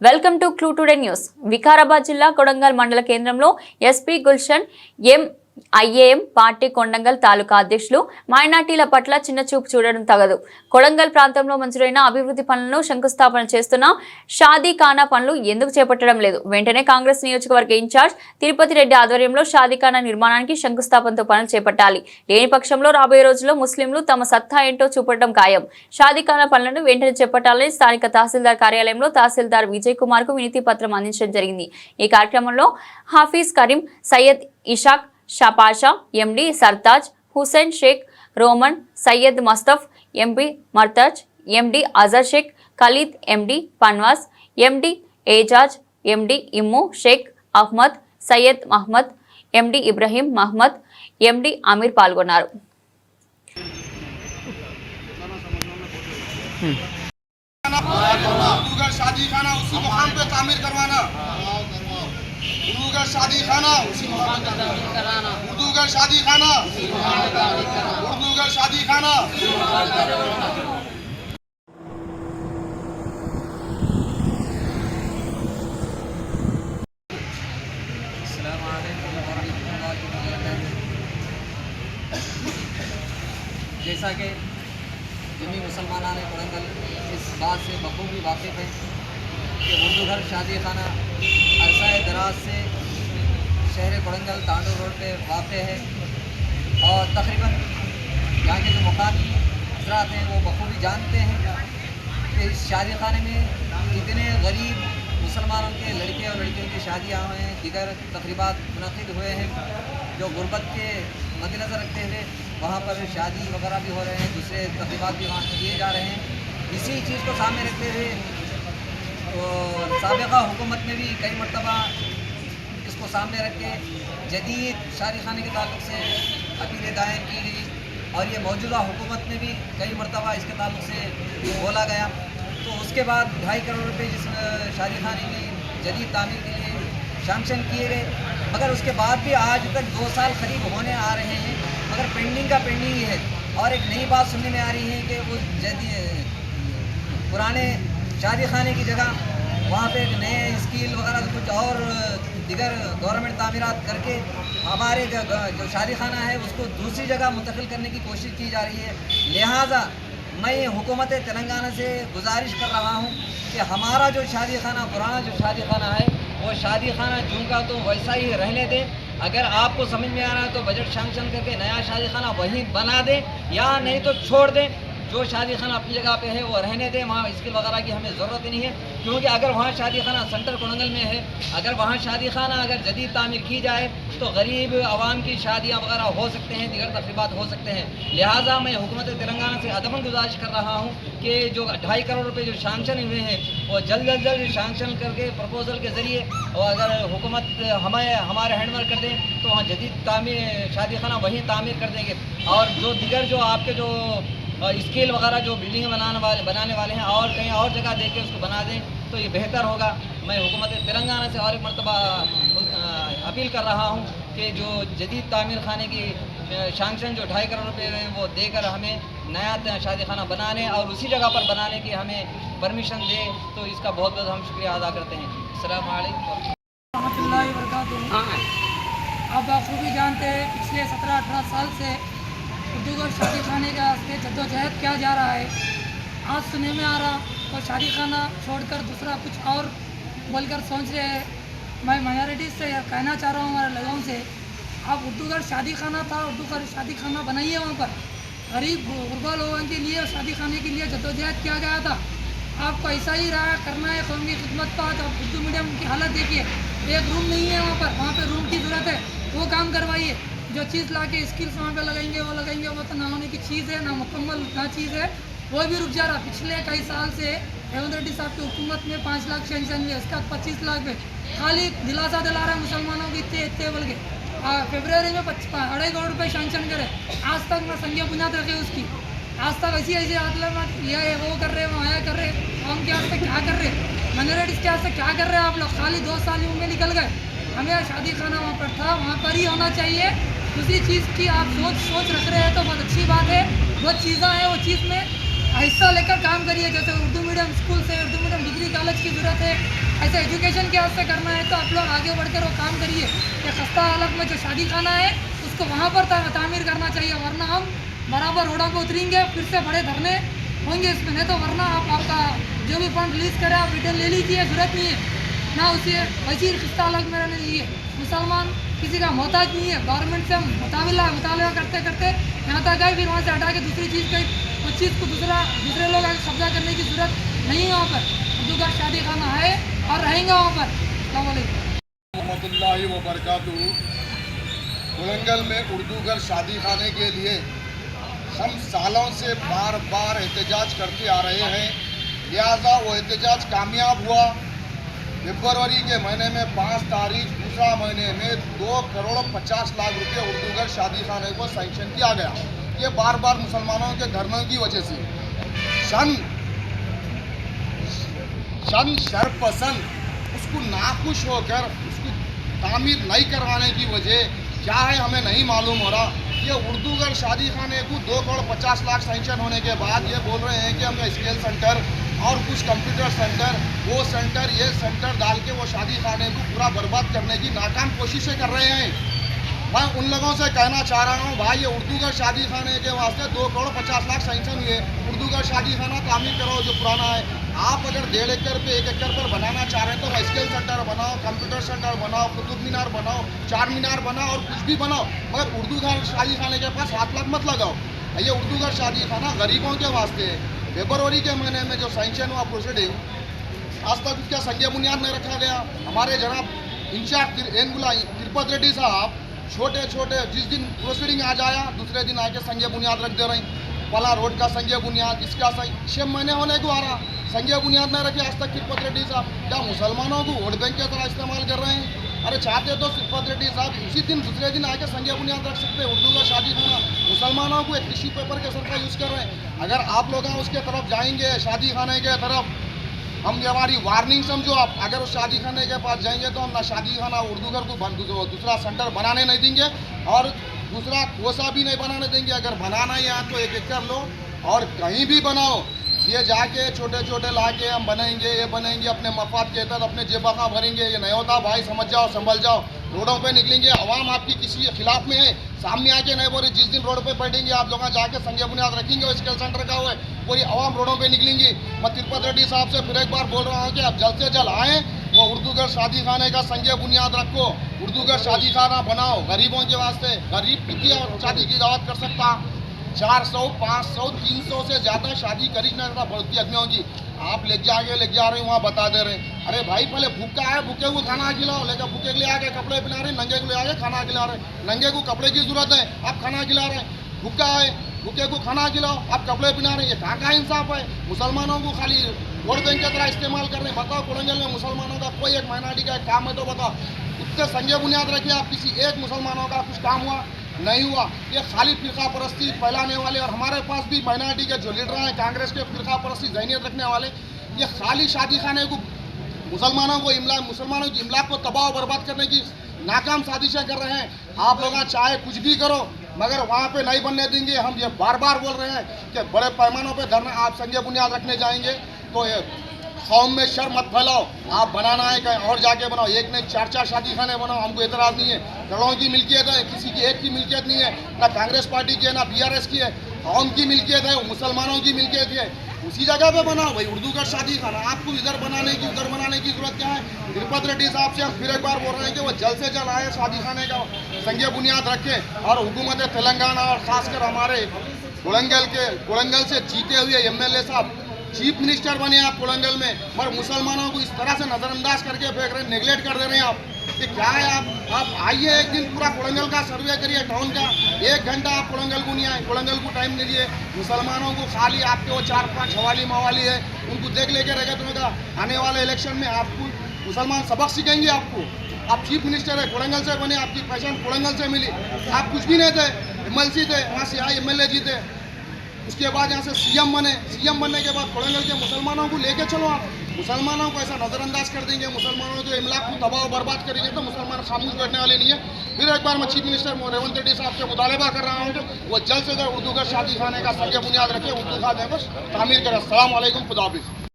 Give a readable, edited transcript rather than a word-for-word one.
Welcome to clue today news. Vikarabad జిల్లా కొడంగల్ మండల కేంద్రంలో SP Gulshan IAM party Kodangal తాలూకా అధ్యక్షులు మైనార్టీల పట్ల చిన్న చూపు చూడడం తగదు. కొడంగల్ ప్రాంతంలో మంజూరైన అభివృద్ధి పనులను శంకుస్థాపన చేస్తున్న షాదీఖానా పనులు ఎందుకు చేపట్టడం లేదు? వెంటనే కాంగ్రెస్ నియోజకవర్గ ఇన్ఛార్జ్ తిరుపతి రెడ్డి ఆధ్వర్యంలో షాదీఖానా నిర్మాణానికి శంకుస్థాపనతో పనులు చేపట్టాలి. లేని పక్షంలో రాబోయే రోజుల్లో ముస్లింలు తమ సత్తా ఏంటో చూపడం ఖాయం. షాదీఖానా పనులను వెంటనే చేపట్టాలని స్థానిక తహసీల్దార్ కార్యాలయంలో తహసీల్దార్ విజయ్ కుమార్ కు వినతి పత్రం అందించడం జరిగింది. ఈ కార్యక్రమంలో హాఫీజ్ కరీం, సయ్యద్ ఇషాక్ షాపాషా, ఎండి సర్తాజ్, హుసేన్ షేక్, రోమన్, సయ్యద్ మస్తఫ్, ఎంపీ మర్తాజ్, ఎండి అజర్ షేక్, ఖలీద్, ఎండి పన్వాస్, ఎండి ఏజాజ్, ఎండి ఇమ్ము షేక్ అహ్మద్, సయ్యద్ మహ్మద్, ఎండి ఇబ్రహీం మహ్మద్, ఎండి అమీర్ పాల్గొన్నారు. शादी खाना उसी मुकाम पे तामीर करवाना, उर्दू का शादी खाना उसी मुकाम पे तामीर कराना, उर्दू का शादी खाना उर्दू का शादी खाना। जैसा कि जमी मुसलमान ने कोडंगल इस बात से बखूबी वाकिफ़ है कि उर्दू घर शादी खाना अरसा दराज से शहर कोडंगल तांडो रोड पे वाक़ है और तकरीबन यहाँ के जो मुकामी हजरात हैं वो बखूबी जानते हैं कि इस शादी खाने में कितने गरीब मुसलमानों के लड़के और लड़कियों की शादियाँ हुए हैं, दीगर तकरीबात मुनक़िद हुए हैं जो गुर्बत के मद्देनज़र रखते हुए वहाँ पर शादी वगैरह भी हो रहे हैं, दूसरे तकरीबात भी वहाँ किए जा रहे हैं। इसी चीज़ को सामने रखते हुए साबिक़ा हुकूमत में भी कई मरतबा इसको सामने रख के जदीद शादी खाने के ताल्लुक़ से अपीलें दायर की गई और ये मौजूदा हुकूमत में भी कई मरतबा इसके ताल्लुक़ से बोला गया। तो उसके बाद 2.5 करोड़ रुपये जिस शादी खाने की जदीद तामीर के लिए सैंक्शन किए गए, मगर उसके बाद भी आज तक 2 साल करीब होने आ रहे हैं, मगर पेंडिंग का पेंडिंग ही है। और एक नई बात सुनने में आ रही है कि उस पुराने शादी खाने की जगह वहाँ पे नए स्कील वगैरह कुछ और दिगर गवर्नमेंट तामीरात करके हमारे जो शादी खाना है उसको दूसरी जगह मुंतकिल करने की कोशिश की जा रही है। लिहाजा मैं हुकूमत तेलंगाना से गुजारिश कर रहा हूँ कि हमारा जो शादी खाना पुराना जो शादी खाना है वो शादी खाना जूं का तो वैसा ही रहने दें। अगर आपको समझ में आ रहा है तो बजट सैंक्शन करके नया शादी खाना वहीं बना दें, या नहीं तो छोड़ दें। जो शादी खाना अपनी जगह पे है वो रहने दें, वहाँ स्किल वगैरह की हमें ज़रूरत ही नहीं है, क्योंकि अगर वहाँ शादी खाना सेंटर कोडंगल में है, अगर वहाँ शादी खाना अगर जदीद तामीर की जाए तो गरीब आवाम की शादियाँ वगैरह हो सकते हैं, दिगर तकरीबात हो सकते हैं। लिहाजा मैं हुकूमत तेलंगाना से अदमन गुजारिश कर रहा हूँ कि जो 2.5 करोड़ रुपये जो सैंक्शन हुए हैं वो जल्द अज जल्द सैंक्शन करके प्रपोजल के ज़रिए, और अगर हुकूमत हमारे हैंडओवर कर दें तो वहाँ जदीद तामीर शादी खाना वहीं तामीर कर देंगे। और जो दिगर जो आपके जो स्केल वगैरह जो बिल्डिंग बनाने वाले हैं और कहीं और जगह देके उसको बना दें तो ये बेहतर होगा। मैं हुकूमत तेलंगाना से और एक मरतबा अपील कर रहा हूँ कि जो जदीद तामीर खाने की सैंक्शन जो 2.5 करोड़ रुपये हैं वो देकर हमें नया शादी खाना बनाने और उसी जगह पर बनाने की हमें परमिशन दे, तो इसका बहुत बहुत हम शुक्रिया अदा करते हैं। अस्सलाम वालेकुम रहमतुल्लाहि व बरकातुहू। आप बखूबी जानते हैं पिछले 17-18 साल से उर्दू घर शादी खाने का जद्दोजहद किया जा रहा है। आज सुनने में आ रहा तो शादी खाना छोड़कर दूसरा कुछ और बोलकर सोच रहे हैं। मैं माइनॉरिटीज़ से कहना चाह रहा हूँ हमारे लोगों से, आप उर्दू घर शादी खाना था, उर्दू घर शादी खाना बनाइए। वहाँ पर गरीब गुरबा लोगों के लिए शादी खाने के लिए जद्दोजहद किया गया था। आपको ऐसा ही रहा करना है कौम की खिदमत का। तो उर्दू मीडियम की हालत देखिए, एक रूम नहीं है वहाँ पर रूम की ज़रूरत है, वो काम करवाइए। जो चीज़ ला के स्किल्स वहाँ पे लगाएंगे वो तो ना होने की चीज़ है, ना मुकम्मल ना चीज़ है, वो भी रुक जा रहा। पिछले कई साल से रेवंत रेड्डी साहब की हुकूमत में 5 लाख सैंक्शन हुए, उसका 25 लाख में खाली दिलासा दिला रहे मुसलमानों की इतने बोल के। फरवरी में 2.5 करोड़ रुपये सैंक्शन करे, आज तक ना संज्ञा बुनियाद रखे उसकी। आज तक ऐसी ये वो कर रहे वो आया कर रहे, हम क्या आज तक क्या कर रहे, माइनॉरिटीज़ के आज तक क्या कर रहे हैं आप लोग। खाली 2 साल में निकल गए। हमें शादी खाना वहाँ पर था, वहाँ पर ही होना चाहिए। दूसरी चीज़ की आप सोच रख रहे हैं तो बहुत अच्छी बात है। वो चीज़ें हैं वो चीज़ में हिस्सा लेकर काम करिए। जैसे उर्दू मीडियम स्कूल से उर्दू मीडियम डिग्री कॉलेज की ज़रूरत है, ऐसा एजुकेशन के हाथ से करना है तो आप लोग आगे बढ़कर वो काम करिए कि खस्ता हालत में जो शादी खाना है उसको वहाँ पर तामीर करना चाहिए, वरना हम बराबर रोडों पर उतरेंगे, फिर से बड़े धरने होंगे इसमें। नहीं तो वरना आपका जो भी फंड रिलीज करे आप रिटर्न ले लीजिए, जरूरत नहीं है ना उसे वैसी खस्ता हालत में रहने दीजिए। मुसलमान किसी का मोहताज नहीं है, गवर्नमेंट से मुताबिला करते करते यहाँ तक आए, फिर वहाँ से हटा के दूसरी चीज़ का उस चीज़ को दूसरे लोग आगे कब्जा करने की जरूरत नहीं है। वहाँ पर उर्दू का शादी खाना है और रहेंगे वहाँ पर। अस्सलाम वालेकुम रहमतुल्लाहि व बरकातुहू। कोलंगल में उर्दू घर शादी खाने के लिए हम सालों से बार बार एहतजाज करते आ रहे हैं, लिहाजा वो एहतजाज कामयाब हुआ। फरवरी के महीने में 5 तारीख दूसरा महीने में 2,50,00,000 रुपये उर्दू घर शादी खाने को सैंक्शन किया गया। ये बार बार मुसलमानों के धरनों की वजह से शन शरपसंद उसको नाखुश होकर उसको तामीर नहीं करवाने की वजह क्या है हमें नहीं मालूम हो रहा। ये उर्दू घर शादी खाने को 2,50,00,000 सैंक्शन होने के बाद ये बोल रहे हैं कि हम स्केल सेंटर और कुछ कंप्यूटर सेंटर वो सेंटर ये सेंटर डाल के वो शादी खाने को पूरा बर्बाद करने की नाकाम कोशिशें कर रहे हैं। मैं उन लोगों से कहना चाह रहा हूँ भाई, ये उर्दू घर शादी खाने के वास्ते 2,50,00,000 सैंक्शन हुए, उर्दू घर शादी खाना तामीर करो जो पुराना है। आप अगर 1.5 एकड़ पे 1 एकड़ पर बनाना चाह रहे हैं तो स्केल सेंटर बनाओ, कंप्यूटर सेंटर बनाओ, कुतुब मीनार बनाओ, 4 मीनार बनाओ और कुछ भी बनाओ, मगर उर्दू घर शादी खाने के पास हाथ लाख मत लगाओ। ये उर्दू घर शादी खाना गरीबों के वास्ते है। फरवरी के महीने में जो सैंक्शन हुआ प्रोसीडिंग, आज तक उसका संज्ञा बुनियाद नहीं रखा गया। हमारे जनाब इंचार्ज तिरुपति रेड्डी साहब छोटे छोटे जिस दिन प्रोसीडिंग आ जाया दूसरे दिन आके संज्ञा बुनियाद रख दे रहे हैं। पला रोड का संज्ञा बुनियाद, इसका 6 महीने होने को आ रहा, संज्ञा बुनियाद नहीं रखे आज तक तिरुपति रेड्डी साहब। क्या मुसलमानों को वोट बैंक की तरह इस्तेमाल कर रहे हैं? अरे चाहते तो तिरुपति रेड्डी साहब उसी दिन दूसरे दिन आके संज्ञा बुनियाद रख सकते हैं। उर्दू का शादी खाना मुसलमानों को एक टिश्यू पेपर के सर का यूज़ कर रहे हैं। अगर आप लोग उसके तरफ जाएंगे शादी खाने के तरफ, हम ये हमारी वार्निंग समझो आप, अगर उस शादी खाने के पास जाएंगे तो हम ना शादी खाना उर्दू घर को दूसरा सेंटर बनाने नहीं देंगे और दूसरा कोसा भी नहीं बनाने देंगे। अगर बनाना ही है तो 1 एकड़ लो और कहीं भी बनाओ, ये जाके छोटे छोटे ला के हम बनाएंगे, ये बनाएंगे अपने मफाद के तहत अपने जेबा का भरेंगे। ये नहीं होता भाई, समझ जाओ, संभल जाओ। रोडों पे निकलेंगे, आवाम आपकी किसी के खिलाफ में है, सामने आके नहीं बोले। जिस दिन रोड पे बैठेंगे आप लोग जाके संज्ञा बुनियाद रखेंगे स्केल सेंटर का, हुआ पूरी आवाम रोडों पे निकलेंगी। मैं तिरुपति रेड्डी साहब से फिर एक बार बोल रहा हूँ कि आप जल्द से जल्द आएँ, वो उर्दू घर शादी खाने का संज्ञा बुनियाद रखो, उर्दू घर शादी खाना बनाओ गरीबों के वास्ते। गरीब कितनी शादी की दावत कर सकता? 400, 500, 300 से ज़्यादा शादी करी ना बढ़ती आदमियों की। आप ले जा रहे हैं वहाँ बता दे रहे हैं। अरे भाई पहले भूखा है, भूखे को खाना खिलाओ, लेकर भूखे के लिए आके कपड़े पिला रहे, नंगे को ले आके खाना खिला रहे। नंगे को कपड़े की जरूरत है, आप खाना खिला रहे हैं। भूखा है, भूखे को खाना खिलाओ, आप कपड़े पिला रहे हैं। ये कहाँ का इंसाफ है? मुसलमानों को खाली वोट बैंक की तरह इस्तेमाल कर रहे हैं। बताओ कोलंगल में मुसलमानों का कोई एक माइनॉरिटी का काम है तो बताओ, उससे संज्ञा बुनियाद रखिए आप। किसी एक मुसलमानों का कुछ काम हुआ? नहीं हुआ। ये खाली फिरका परस्ती फैलाने वाले, और हमारे पास भी माइनॉरिटी के जो लीडर हैं कांग्रेस के फिरका परस्ती जहनियत रखने वाले, ये खाली शादी खाने को मुसलमानों की इमलाक को तबाह बर्बाद करने की नाकाम साजिशें कर रहे हैं। आप लोग चाहे कुछ भी करो मगर वहाँ पे नहीं बनने देंगे। हम ये बार बार बोल रहे हैं कि बड़े पैमानों पे धरना आप संज्ञा बुनियाद रखने जाएंगे तो ये कौम में शर मत फैलाओ। आप बनाना है कहीं और जाके बनाओ, एक नहीं 4-4 शादी खाने बनाओ, हमको एतराज़ नहीं है। करोड़ों की मिल्कियत है, किसी की एक की मिल्कियत नहीं है, ना कांग्रेस पार्टी की है ना BRS की है। कौम की मिल्कियत है, मुसलमानों की मिल्कियत है, उसी जगह पे बनाओ भाई उर्दू का शादी खाना। आपको इधर बनाने की उधर बनाने की जरूरत क्या है? तिरुपति रेड्डी साहब से हम फिर एक बार बोल रहे हैं कि वो जल्द से जल्द आए, शादी खाने का संज्ञा बुनियाद रखें। और हुकूमत तेलंगाना और खासकर हमारे कोलंगल से जीते हुए MLA साहब चीफ मिनिस्टर बने आप कोलंगल में, मगर मुसलमानों को इस तरह से नज़रअंदाज करके फेंक रहे हैं, नेगलेक्ट कर दे रहे हैं आप। कि क्या है? आप आइए, एक दिन पूरा कोलंगल का सर्वे करिए, टाउन का 1 घंटा आप कोलंगल को नहीं आए, कोलंगल को टाइम नहीं दिए। मुसलमानों को खाली आपके वो 4-5 हवाली मवाली है, उनको देख लेके रह गए। तुम्हें आने वाले इलेक्शन में आपको मुसलमान सबक सीखेंगे आपको। आप चीफ मिनिस्टर है, कोलंगल से बने, आपकी पहचान कोलंगल से मिली। आप कुछ भी नहीं थे, MLC थे, वहाँ से आए MLA जी थे, उसके बाद यहाँ से CM बने। CM बनने के बाद कोलंगल के मुसलमानों को लेके चलो। आप मुसलमानों को ऐसा नज़रअंदाज कर देंगे, मुसलमानों के इमलाक को तबाह बर्बाद करेंगे तो मुसलमान खामोश बैठने वाले नहीं है। फिर एक बार मैं चीफ मिनिस्टर रेवंत रेड्डी साहब से मुतालबा कर रहा हूँ कि वो जल्द से जल्द उर्दू का शादी खाने का संज्ञा बुनियाद रखे, उर्दू खाने को तामीर करें। अस्सलाम वालेकुम, खुदा हाफिज़।